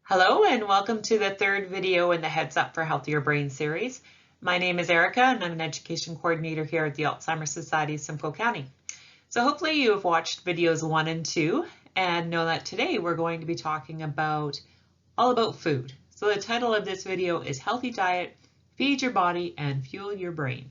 Hello and welcome to the third video in the Heads Up for Healthier Brain series. My name is Erica and I'm an education coordinator here at the Alzheimer's Society of Simcoe County. So hopefully you have watched videos 1 and 2 and know that today we're going to be talking all about food. So the title of this video is Healthy Diet, Feed Your Body and Fuel Your Brain.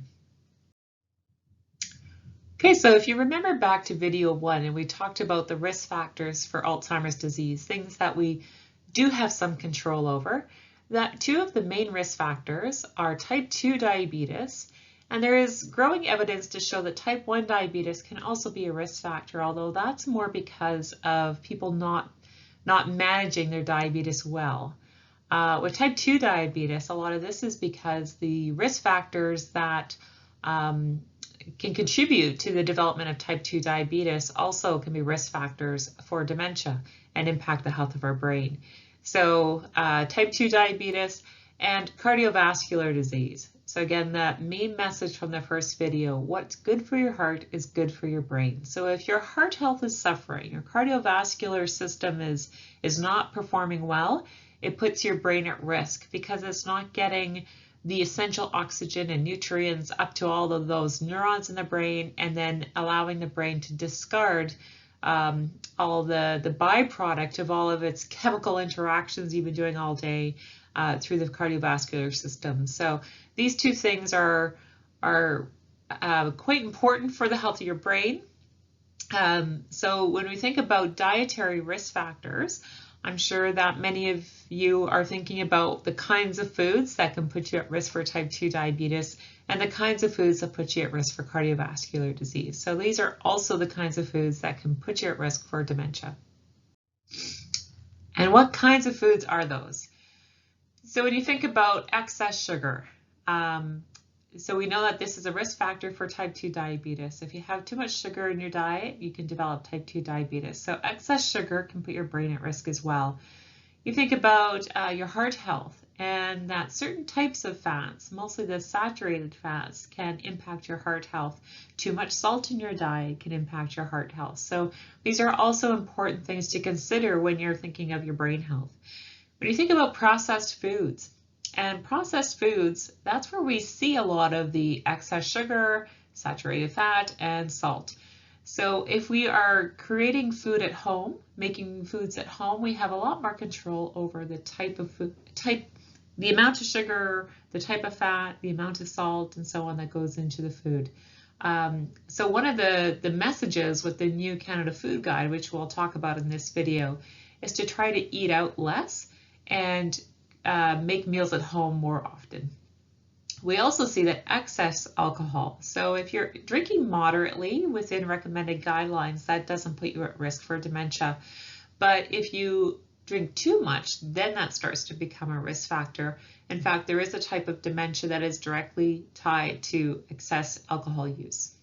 Okay, so if you remember back to video 1 and we talked about the risk factors for Alzheimer's disease, things that we do have some control over, that two of the main risk factors are type 2 diabetes, and there is growing evidence to show that type 1 diabetes can also be a risk factor, although that's more because of people not managing their diabetes well. With type 2 diabetes, a lot of this is because the risk factors that can contribute to the development of type 2 diabetes also can be risk factors for dementia and impact the health of our brain. So type 2 diabetes and cardiovascular disease. So again, that main message from the first video, what's good for your heart is good for your brain. So if your heart health is suffering, your cardiovascular system is not performing well, it puts your brain at risk because it's not getting the essential oxygen and nutrients up to all of those neurons in the brain, and then allowing the brain to discard all the byproduct of all of its chemical interactions you've been doing all day through the cardiovascular system. So these two things are quite important for the health of your brain. So when we think about dietary risk factors, I'm sure that many of you are thinking about the kinds of foods that can put you at risk for type 2 diabetes and the kinds of foods that put you at risk for cardiovascular disease. So these are also the kinds of foods that can put you at risk for dementia. And what kinds of foods are those? So when you think about excess sugar, so we know that this is a risk factor for type 2 diabetes. If you have too much sugar in your diet, you can develop type 2 diabetes. So excess sugar can put your brain at risk as well. You think about your heart health, and that certain types of fats, mostly the saturated fats, can impact your heart health. Too much salt in your diet can impact your heart health. So these are also important things to consider when you're thinking of your brain health. When you think about processed foods, and processed foods, that's where we see a lot of the excess sugar, saturated fat, and salt. So if we are creating food at home, making foods at home, we have a lot more control over the type of food, the amount of sugar, the type of fat, the amount of salt, and so on that goes into the food. So one of the messages with the new Canada Food Guide, which we'll talk about in this video, is to try to eat out less and make meals at home more often. We also see that excess alcohol. So if you're drinking moderately within recommended guidelines, that doesn't put you at risk for dementia. But if you drink too much, then that starts to become a risk factor. In fact, there is a type of dementia that is directly tied to excess alcohol use.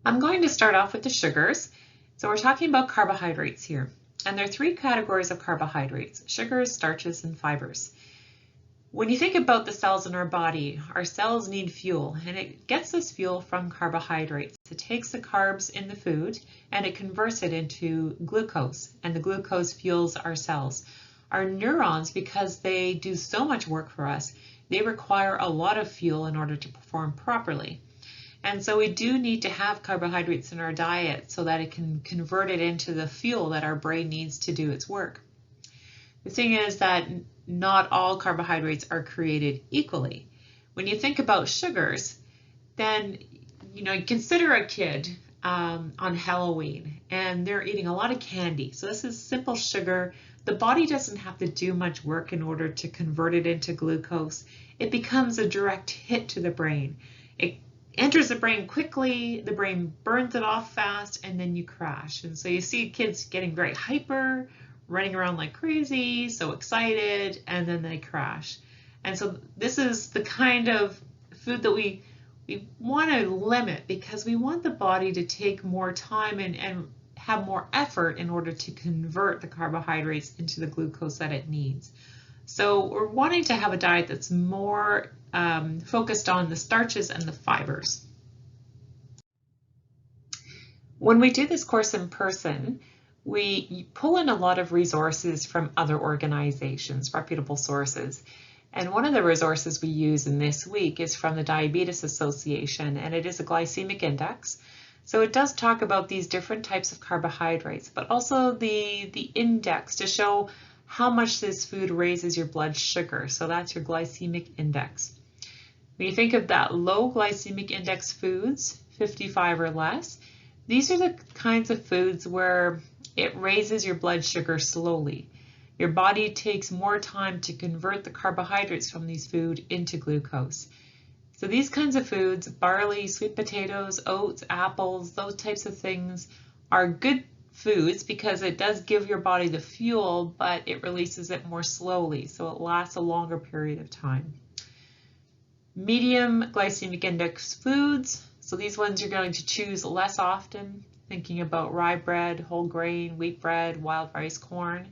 I'm going to start off with the sugars. So we're talking about carbohydrates here. And there are 3 categories of carbohydrates: sugars, starches, and fibers. When you think about the cells in our body, our cells need fuel, and it gets this fuel from carbohydrates. It takes the carbs in the food and it converts it into glucose, and the glucose fuels our cells. Our neurons, because they do so much work for us, they require a lot of fuel in order to perform properly. And so we do need to have carbohydrates in our diet so that it can convert it into the fuel that our brain needs to do its work. The thing is that not all carbohydrates are created equally. When you think about sugars, then you consider a kid on Halloween and they're eating a lot of candy. So this is simple sugar. The body doesn't have to do much work in order to convert it into glucose. It becomes a direct hit to the brain. It enters the brain quickly, the brain burns it off fast, and then you crash. And so you see kids getting very hyper, running around like crazy, so excited, and then they crash. And so this is the kind of food that we want to limit, because we want the body to take more time and have more effort in order to convert the carbohydrates into the glucose that it needs. So we're wanting to have a diet that's more focused on the starches and the fibers. When we do this course in person, we pull in a lot of resources from other organizations, reputable sources. And one of the resources we use in this week is from the Diabetes Association, and it is a glycemic index. So it does talk about these different types of carbohydrates, but also the index to show how much this food raises your blood sugar. So that's your glycemic index. When you think of that low glycemic index foods, 55 or less, these are the kinds of foods where it raises your blood sugar slowly. Your body takes more time to convert the carbohydrates from these foods into glucose. So these kinds of foods, barley, sweet potatoes, oats, apples, those types of things are good foods because it does give your body the fuel, but it releases it more slowly, so it lasts a longer period of time. Medium glycemic index foods, so these ones you're going to choose less often, thinking about rye bread, whole grain, wheat bread, wild rice, corn.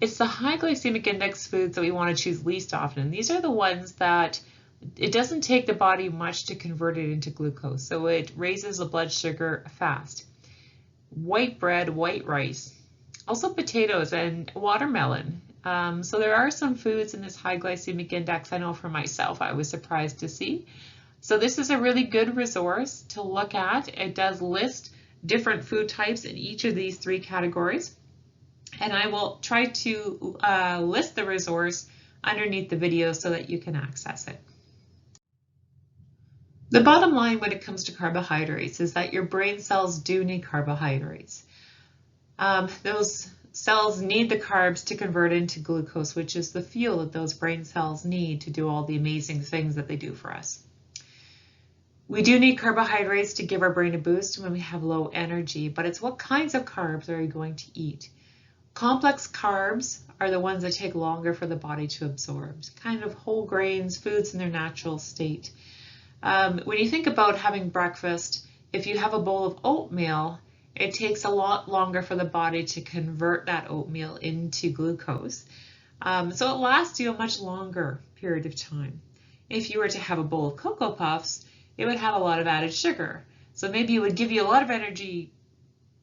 It's the high glycemic index foods that we want to choose least often. These are the ones that it doesn't take the body much to convert it into glucose, so it raises the blood sugar fast. White bread, white rice, also potatoes and watermelon. So there are some foods in this high glycemic index. I know for myself, I was surprised to see. So this is a really good resource to look at. It does list different food types in each of these three categories. And I will try to list the resource underneath the video so that you can access it. The bottom line when it comes to carbohydrates is that your brain cells do need carbohydrates. Those cells need the carbs to convert into glucose, which is the fuel that those brain cells need to do all the amazing things that they do for us. We do need carbohydrates to give our brain a boost when we have low energy, but it's what kinds of carbs are you going to eat? Complex carbs are the ones that take longer for the body to absorb, kind of whole grains, foods in their natural state. When you think about having breakfast, if you have a bowl of oatmeal, it takes a lot longer for the body to convert that oatmeal into glucose. So it lasts you a much longer period of time. If you were to have a bowl of Cocoa Puffs, it would have a lot of added sugar. So maybe it would give you a lot of energy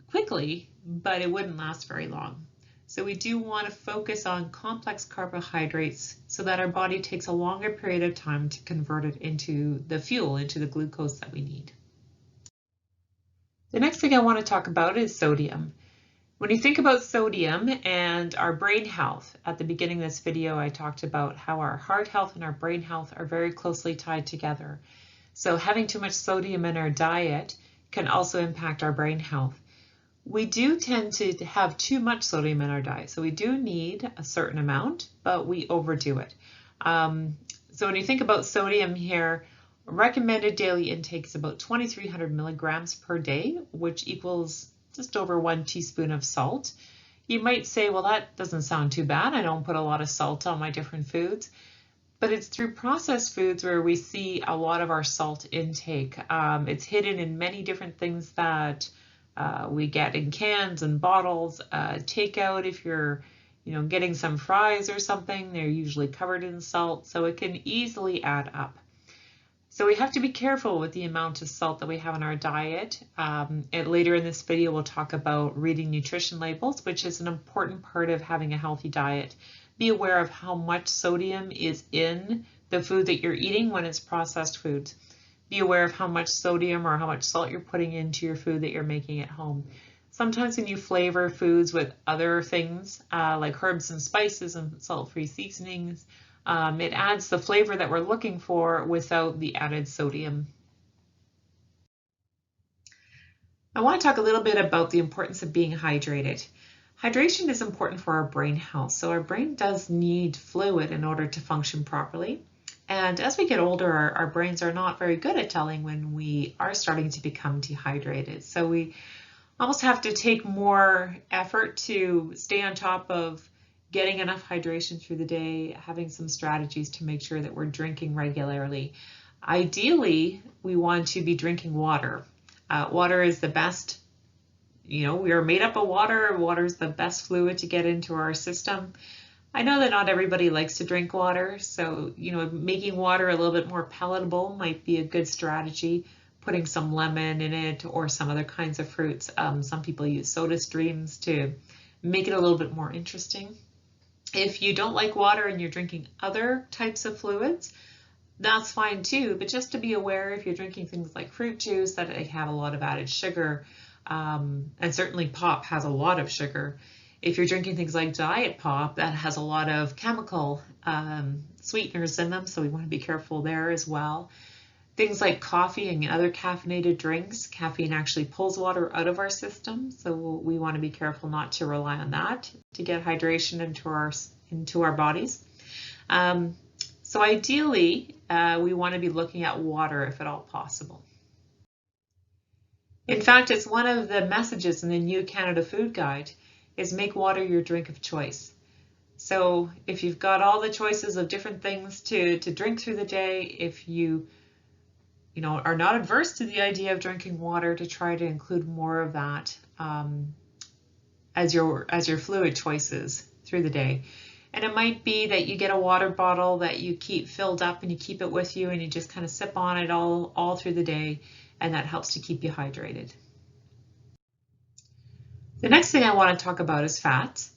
quickly, but it wouldn't last very long. So we do want to focus on complex carbohydrates so that our body takes a longer period of time to convert it into the fuel, into the glucose that we need. The next thing I want to talk about is sodium. When you think about sodium and our brain health, at the beginning of this video I talked about how our heart health and our brain health are very closely tied together. So having too much sodium in our diet can also impact our brain health. We do tend to have too much sodium in our diet, so we do need a certain amount, but we overdo it. So when you think about sodium here, recommended daily intake is about 2,300 milligrams per day, which equals just over 1 teaspoon of salt. You might say, well, that doesn't sound too bad. I don't put a lot of salt on my different foods. But it's through processed foods where we see a lot of our salt intake. It's hidden in many different things that we get in cans and bottles. Takeout, if you're getting some fries or something, they're usually covered in salt, so it can easily add up. So we have to be careful with the amount of salt that we have in our diet. And later in this video, we'll talk about reading nutrition labels, which is an important part of having a healthy diet. Be aware of how much sodium is in the food that you're eating when it's processed foods. Be aware of how much sodium or how much salt you're putting into your food that you're making at home. Sometimes when you flavor foods with other things like herbs and spices and salt-free seasonings, it adds the flavor that we're looking for without the added sodium. I want to talk a little bit about the importance of being hydrated. Hydration is important for our brain health, so our brain does need fluid in order to function properly. And as we get older, our brains are not very good at telling when we are starting to become dehydrated. So we almost have to take more effort to stay on top of getting enough hydration through the day, having some strategies to make sure that we're drinking regularly. Ideally, we want to be drinking water. Water is the best, we are made up of water. Water is the best fluid to get into our system. I know that not everybody likes to drink water, so making water a little bit more palatable might be a good strategy, putting some lemon in it or some other kinds of fruits. Some people use soda streams to make it a little bit more interesting. If you don't like water and you're drinking other types of fluids, that's fine too, but just to be aware if you're drinking things like fruit juice that they have a lot of added sugar, and certainly pop has a lot of sugar. If you're drinking things like diet pop, that has a lot of chemical sweeteners in them, so we want to be careful there as well. Things like coffee and other caffeinated drinks, caffeine actually pulls water out of our system, so we want to be careful not to rely on that to get hydration into our bodies. So ideally, we want to be looking at water if at all possible. In fact, it's one of the messages in the new Canada Food Guide is make water your drink of choice. So if you've got all the choices of different things to drink through the day, if you are not adverse to the idea of drinking water, to try to include more of that as your fluid choices through the day. And it might be that you get a water bottle that you keep filled up and you keep it with you and you just kind of sip on it all through the day, and that helps to keep you hydrated. The next thing I want to talk about is fats.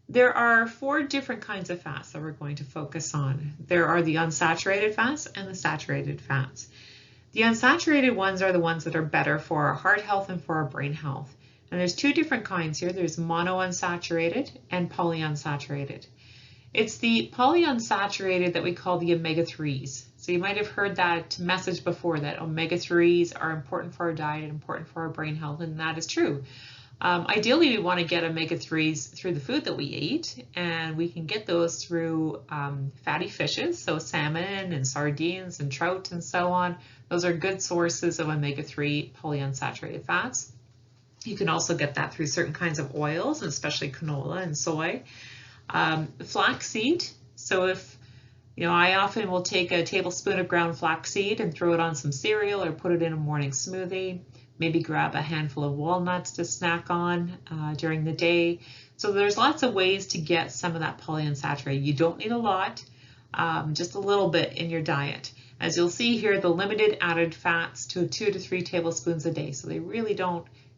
There are 4 different kinds of fats that we're going to focus on. There are the unsaturated fats and the saturated fats. The unsaturated ones are the ones that are better for our heart health and for our brain health. And there's 2 different kinds here. There's monounsaturated and polyunsaturated. It's the polyunsaturated that we call the omega-3s. So you might have heard that message before, that omega-3s are important for our diet and important for our brain health, and that is true. Ideally, we want to get omega-3s through the food that we eat, and we can get those through fatty fishes, so salmon and sardines and trout and so on. Those are good sources of omega-3 polyunsaturated fats. You can also get that through certain kinds of oils, especially canola and soy. Flaxseed, so if I often will take a tablespoon of ground flaxseed and throw it on some cereal or put it in a morning smoothie. Maybe grab a handful of walnuts to snack on during the day. So there's lots of ways to get some of that polyunsaturated. You don't need a lot, just a little bit in your diet. As you'll see here, the limited added fats to 2 to 3 tablespoons a day. So they really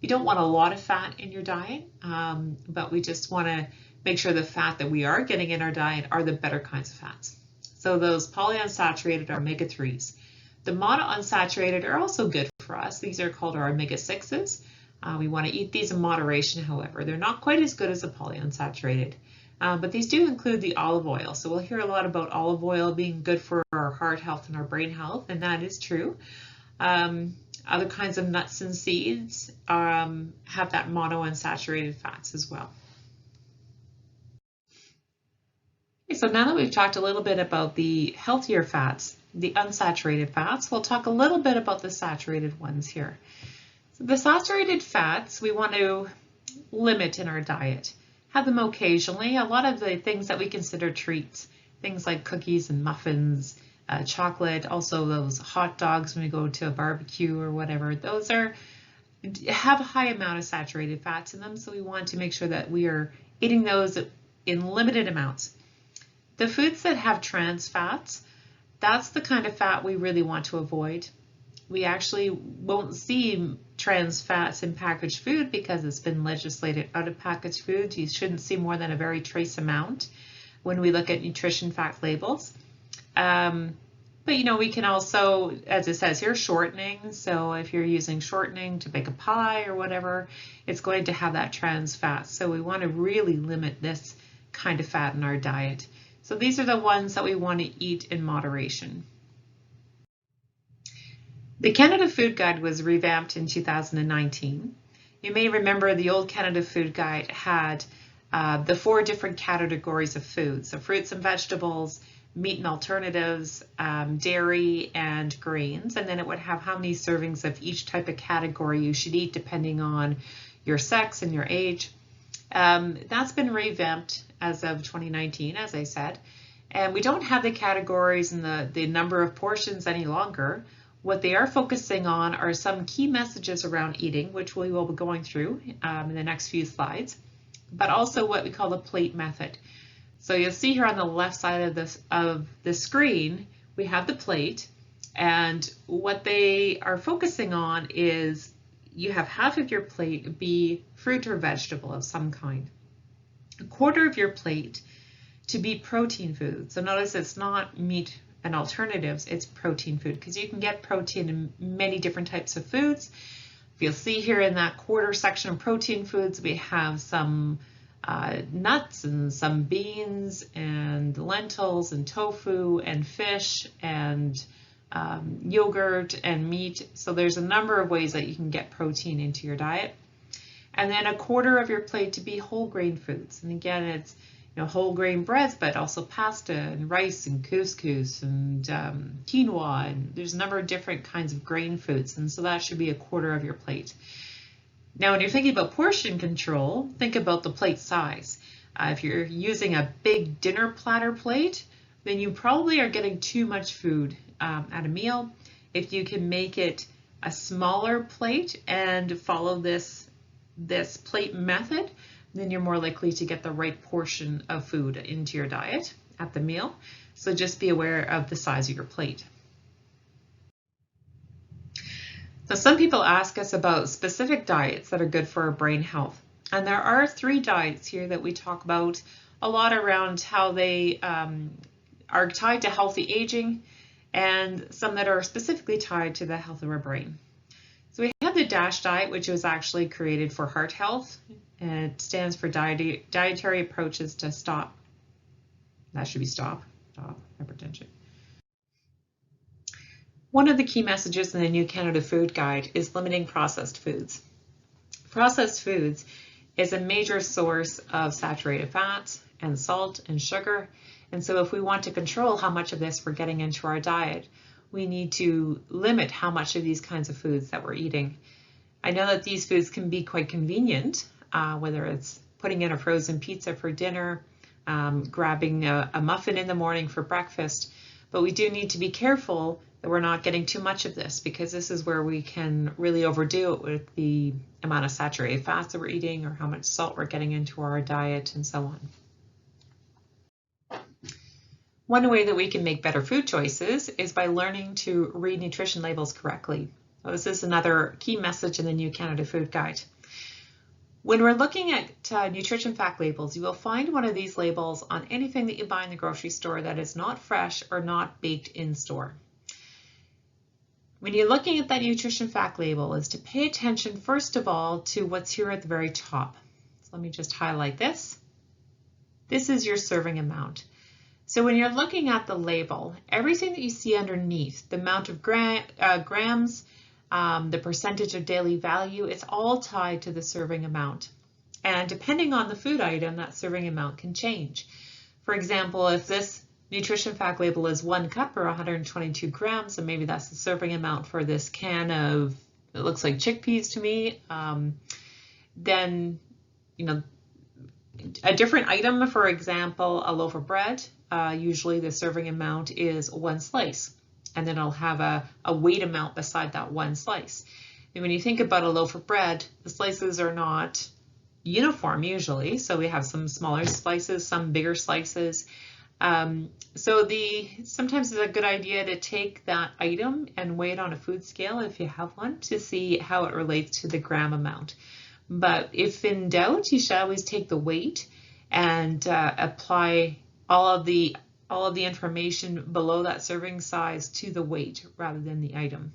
you don't want a lot of fat in your diet, but we just want to make sure the fat that we are getting in our diet are the better kinds of fats. So those polyunsaturated are omega-3s. The monounsaturated are also good for us. These are called our omega-6s. We want to eat these in moderation, however. They're not quite as good as the polyunsaturated, but these do include the olive oil. So we'll hear a lot about olive oil being good for our heart health and our brain health, and that is true. Other kinds of nuts and seeds have that monounsaturated fats as well. Okay, so now that we've talked a little bit about the healthier fats, the unsaturated fats, we'll talk a little bit about the saturated ones here. So the saturated fats we want to limit in our diet. Have them occasionally. A lot of the things that we consider treats, things like cookies and muffins, chocolate, also those hot dogs when we go to a barbecue or whatever, those have a high amount of saturated fats in them, so we want to make sure that we are eating those in limited amounts. The foods that have trans fats, that's the kind of fat we really want to avoid. We actually won't see trans fats in packaged food because it's been legislated out of packaged foods. You shouldn't see more than a very trace amount when we look at nutrition fact labels. But we can also, as it says here, shortening. So if you're using shortening to bake a pie or whatever, it's going to have that trans fat. So we want to really limit this kind of fat in our diet. So these are the ones that we want to eat in moderation. The Canada Food Guide was revamped in 2019. You may remember the old Canada Food Guide had the 4 different categories of foods, so fruits and vegetables, meat and alternatives, dairy and grains, and then it would have how many servings of each type of category you should eat depending on your sex and your age. That's been revamped as of 2019, as I said, and we don't have the categories and the number of portions any longer. What they are focusing on are some key messages around eating, which we will be going through in the next few slides, but also what we call the plate method. So you'll see here on the left side of the screen, we have the plate, And what they are focusing on is you have half of your plate be fruit or vegetable of some kind. A quarter of your plate to be protein food. So notice it's not meat and alternatives, it's protein food, because you can get protein in many different types of foods. If you'll see here in that quarter section of protein foods, we have some nuts and some beans and lentils and tofu and fish and yogurt and meat. So there's a number of ways that you can get protein into your diet. And then a quarter of your plate to be whole grain foods. And again, it's whole grain breads, but also pasta and rice and couscous and quinoa. And there's a number of different kinds of grain foods. And so that should be a quarter of your plate. Now, when you're thinking about portion control, think about the plate size. If you're using a big dinner platter plate, then you probably are getting too much food at a meal. If you can make it a smaller plate and follow this plate method, then you're more likely to get the right portion of food into your diet at the meal. So just be aware of the size of your plate. So some people ask us about specific diets that are good for our brain health. And there are 3 diets here that we talk about a lot around how they are tied to healthy aging, and some that are specifically tied to the health of our brain. So we have the DASH diet, which was actually created for heart health, and it stands for dietary approaches to stop. That should be stop hypertension. One of the key messages in the New Canada Food Guide is limiting processed foods. Processed foods is a major source of saturated fats and salt and sugar. And so if we want to control how much of this we're getting into our diet, we need to limit how much of these kinds of foods that we're eating. I know that these foods can be quite convenient, whether it's putting in a frozen pizza for dinner, grabbing a muffin in the morning for breakfast, but we do need to be careful that we're not getting too much of this, because this is where we can really overdo it with the amount of saturated fats that we're eating or how much salt we're getting into our diet and so on. One way that we can make better food choices is by learning to read nutrition labels correctly. So this is another key message in the New Canada Food Guide. When we're looking at nutrition fact labels, you will find one of these labels on anything that you buy in the grocery store that is not fresh or not baked in store. When you're looking at that nutrition fact label, is to pay attention first of all to what's here at the very top. So let me just highlight this. This is your serving amount. So when you're looking at the label, everything that you see underneath, the amount of grams, the percentage of daily value, it's all tied to the serving amount. And depending on the food item, that serving amount can change. For example, if this nutrition fact label is 1 cup or 122 grams, and maybe that's the serving amount for this can of, it looks like chickpeas to me, then, a different item, for example, a loaf of bread, usually the serving amount is 1 slice. And then I'll have a weight amount beside that 1 slice. And when you think about a loaf of bread, the slices are not uniform usually. So we have some smaller slices, some bigger slices. Sometimes it's a good idea to take that item and weigh it on a food scale if you have one to see how it relates to the gram amount. But if in doubt, you should always take the weight and apply all of the information below that serving size to the weight rather than the item.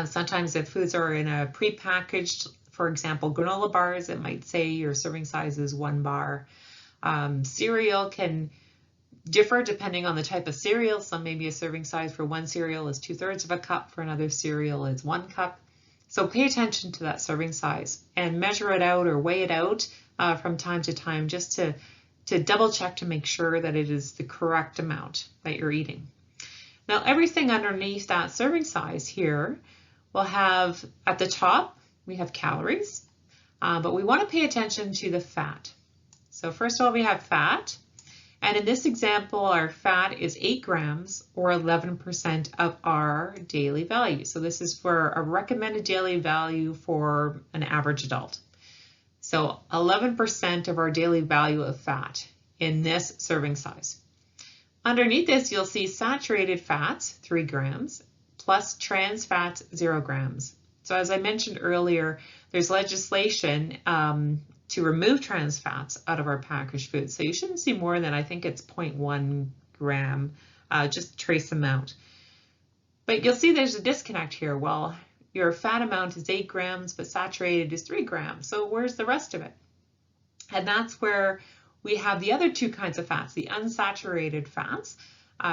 Sometimes if foods are in a prepackaged, for example, granola bars, it might say your serving size is 1 bar. Cereal can differ depending on the type of cereal. Some maybe a serving size for one cereal is 2/3 of a cup, for another cereal is 1 cup. So pay attention to that serving size and measure it out or weigh it out from time to time just to double check to make sure that it is the correct amount that you're eating. Now everything underneath that serving size here will have, at the top, we have calories, but we want to pay attention to the fat. So first of all, we have fat. And in this example, our fat is 8 grams or 11% of our daily value. So this is for a recommended daily value for an average adult. So 11% of our daily value of fat in this serving size. Underneath this, you'll see saturated fats, 3 grams, plus trans fats 0 grams. So as I mentioned earlier, there's legislation to remove trans fats out of our packaged foods. So you shouldn't see more than, I think it's 0.1 gram, just trace amount. But you'll see there's a disconnect here. Well, your fat amount is 8 grams, but saturated is 3 grams. So where's the rest of it? And that's where we have the other two kinds of fats, the unsaturated fats.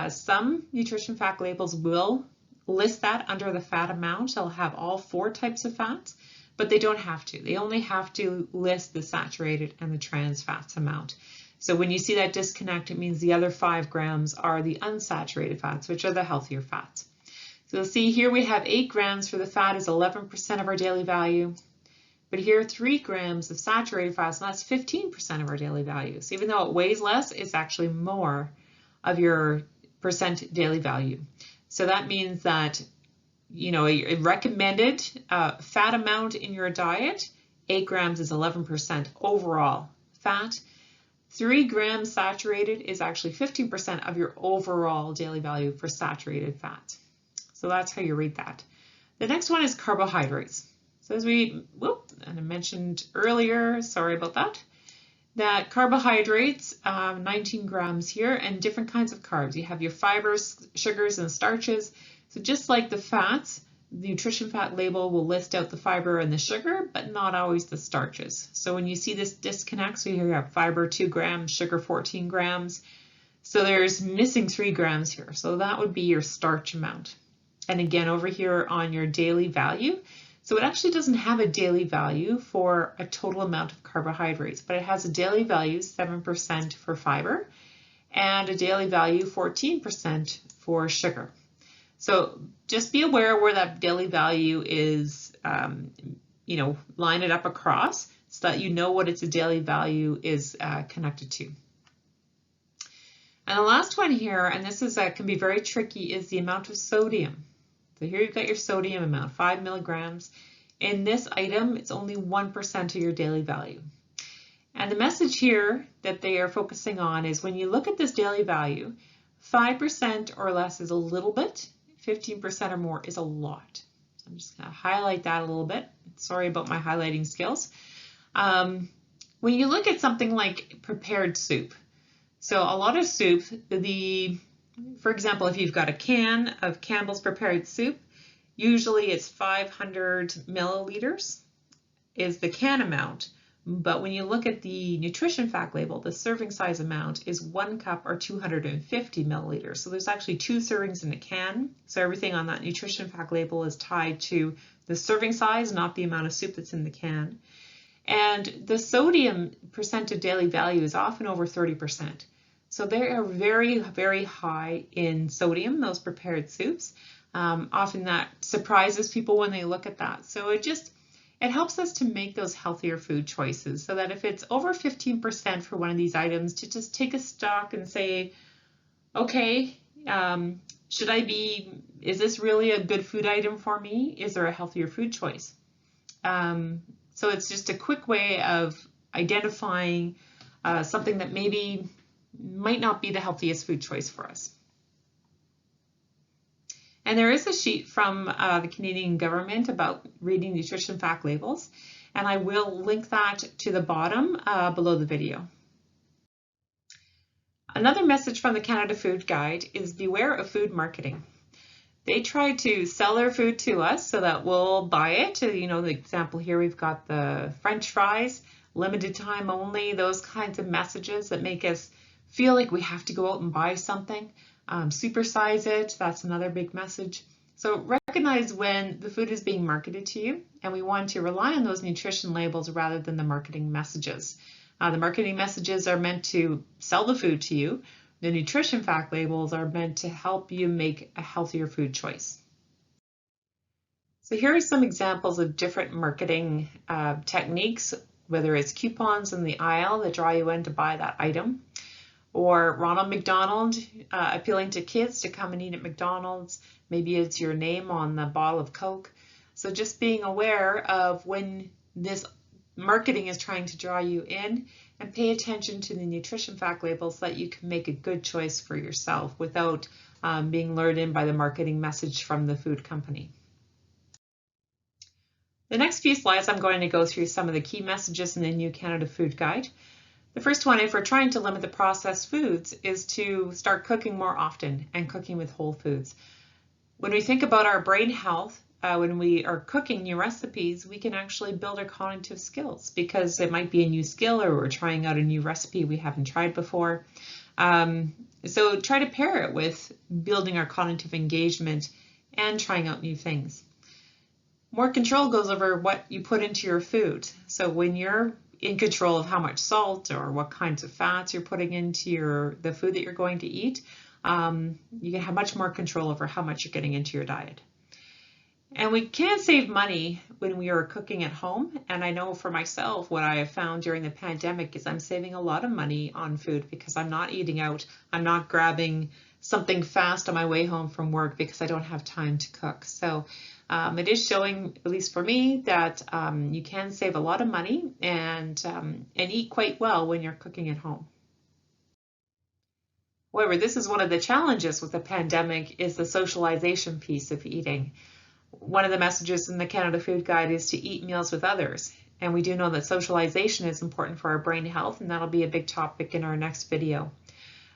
Some nutrition fact labels will list that under the fat amount. They'll have all 4 types of fats, but they don't have to. They only have to list the saturated and the trans fats amount. So when you see that disconnect, it means the other 5 grams are the unsaturated fats, which are the healthier fats. So you'll see here we have 8 grams for the fat is 11% of our daily value. But here 3 grams of saturated fats, and that's 15% of our daily value. So even though it weighs less, it's actually more of your percent daily value. So that means that, you know, a recommended fat amount in your diet, 8 grams is 11% overall fat. 3 grams saturated is actually 15% of your overall daily value for saturated fat. So that's how you read that. The next one is carbohydrates. So as and I mentioned earlier, sorry about that carbohydrates, 19 grams here, and different kinds of carbs. You have your fibers, sugars, and starches. So just like the fats, the nutrition fact label will list out the fiber and the sugar, but not always the starches. So when you see this disconnect, so here you have fiber 2 grams, sugar 14 grams. So there's missing 3 grams here. So that would be your starch amount. And again, over here on your daily value, so it actually doesn't have a daily value for a total amount of carbohydrates, but it has a daily value 7% for fiber and a daily value 14% for sugar. So just be aware where that daily value is, line it up across so that you know what its daily value is connected to. And the last one here, and this is can be very tricky, is the amount of sodium. So here you've got your sodium amount, 5 milligrams. In this item, it's only 1% of your daily value. And the message here that they are focusing on is when you look at this daily value, 5% or less is a little bit, 15% or more is a lot. So I'm just going to highlight that a little bit. Sorry about my highlighting skills. When you look at something like prepared soup, so a lot of soup, for example, if you've got a can of Campbell's prepared soup, usually it's 500 milliliters is the can amount. But when you look at the nutrition fact label, the serving size amount is 1 cup or 250 milliliters. So there's actually 2 servings in a can. So everything on that nutrition fact label is tied to the serving size, not the amount of soup that's in the can. And the sodium percent of daily value is often over 30%. So they are very, very high in sodium, those prepared soups. Often that surprises people when they look at that. So it helps us to make those healthier food choices so that if it's over 15% for one of these items, to just take a stock and say, okay, is this really a good food item for me? Is there a healthier food choice? So it's just a quick way of identifying something that maybe might not be the healthiest food choice for us. And there is a sheet from the Canadian government about reading nutrition fact labels, and I will link that to the bottom below the video. Another message from the Canada Food Guide is beware of food marketing. They try to sell their food to us so that we'll buy it. You know, the example here, we've got the French fries, limited time only, those kinds of messages that make us feel like we have to go out and buy something. Supersize it, that's another big message. So recognize when the food is being marketed to you, and we want to rely on those nutrition labels rather than the marketing messages. The marketing messages are meant to sell the food to you. The nutrition fact labels are meant to help you make a healthier food choice. So here are some examples of different marketing techniques, whether it's coupons in the aisle that draw you in to buy that item, or Ronald McDonald appealing to kids to come and eat at McDonald's. Maybe it's your name on the bottle of Coke. So just being aware of when this marketing is trying to draw you in and pay attention to the nutrition fact labels so that you can make a good choice for yourself without being lured in by the marketing message from the food company. The next few slides, I'm going to go through some of the key messages in the New Canada Food Guide. The first one, if we're trying to limit the processed foods, is to start cooking more often and cooking with whole foods. When we think about our brain health, when we are cooking new recipes, we can actually build our cognitive skills because it might be a new skill or we're trying out a new recipe we haven't tried before. So try to pair it with building our cognitive engagement and trying out new things. More control goes over what you put into your food. So when you're in control of how much salt or what kinds of fats you're putting into the food that you're going to eat, you can have much more control over how much you're getting into your diet. And we can save money when we are cooking at home. And I know for myself, what I have found during the pandemic is I'm saving a lot of money on food because I'm not eating out. I'm not grabbing something fast on my way home from work because I don't have time to cook. So it is showing, at least for me, that you can save a lot of money and eat quite well when you're cooking at home. However, this is one of the challenges with the pandemic is the socialization piece of eating. One of the messages in the Canada Food Guide is to eat meals with others. And we do know that socialization is important for our brain health, and that'll be a big topic in our next video.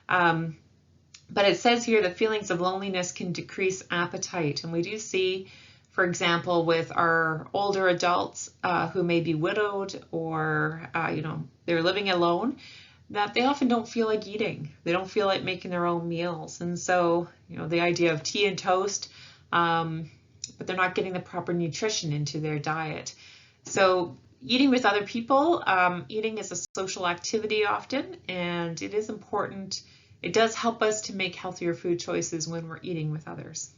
But it says here that feelings of loneliness can decrease appetite. And we do see, for example, with our older adults who may be widowed or, they're living alone, that they often don't feel like eating. They don't feel like making their own meals. And so, the idea of tea and toast, but they're not getting the proper nutrition into their diet. So eating with other people, eating is a social activity often, and it is important. It does help us to make healthier food choices when we're eating with others.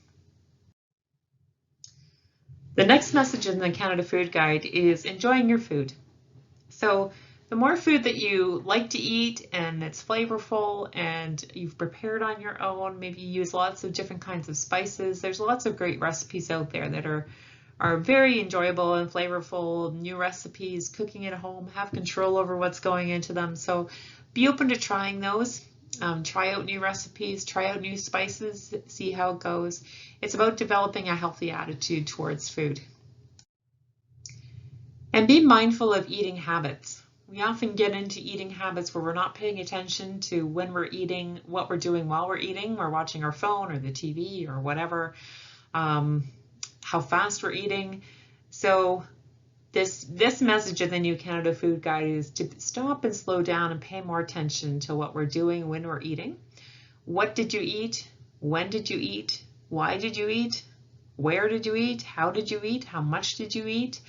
The next message in the Canada Food Guide is enjoying your food. So the more food that you like to eat and it's flavorful and you've prepared on your own, maybe you use lots of different kinds of spices. There's lots of great recipes out there that are very enjoyable and flavorful, new recipes, cooking at home, have control over what's going into them. So be open to trying those. Try out new recipes, try out new spices, see how it goes. It's about developing a healthy attitude towards food. And be mindful of eating habits. We often get into eating habits where we're not paying attention to when we're eating, what we're doing while we're eating. We're watching our phone or the TV or whatever, how fast we're eating. So this message in the New Canada Food Guide is to stop and slow down and pay more attention to what we're doing when we're eating. What did you eat? When did you eat? Why did you eat? Where did you eat? How did you eat? How much did you eat?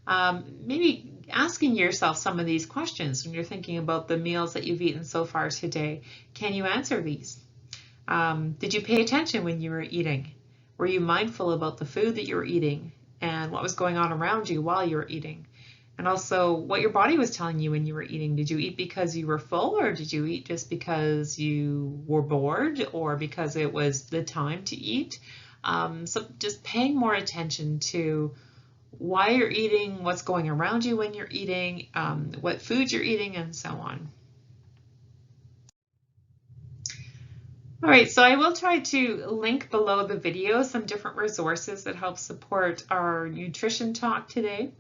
Maybe asking yourself some of these questions when you're thinking about the meals that you've eaten so far today. Can you answer these? Did you pay attention when you were eating? Were you mindful about the food that you were eating and what was going on around you while you were eating? And also what your body was telling you when you were eating. Did you eat because you were full, or did you eat just because you were bored or because it was the time to eat? So just paying more attention to why you're eating, what's going around you when you're eating, what food you're eating, and so on. All right, so I will try to link below the video some different resources that help support our nutrition talk today.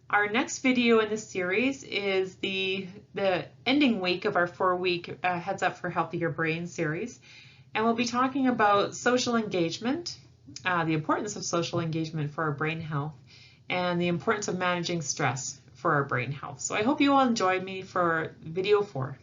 Our next video in this series is the ending week of our 4-week Heads Up for Healthier Brain series. And we'll be talking about social engagement, the importance of social engagement for our brain health, and the importance of managing stress for our brain health. So I hope you all enjoyed me for video 4.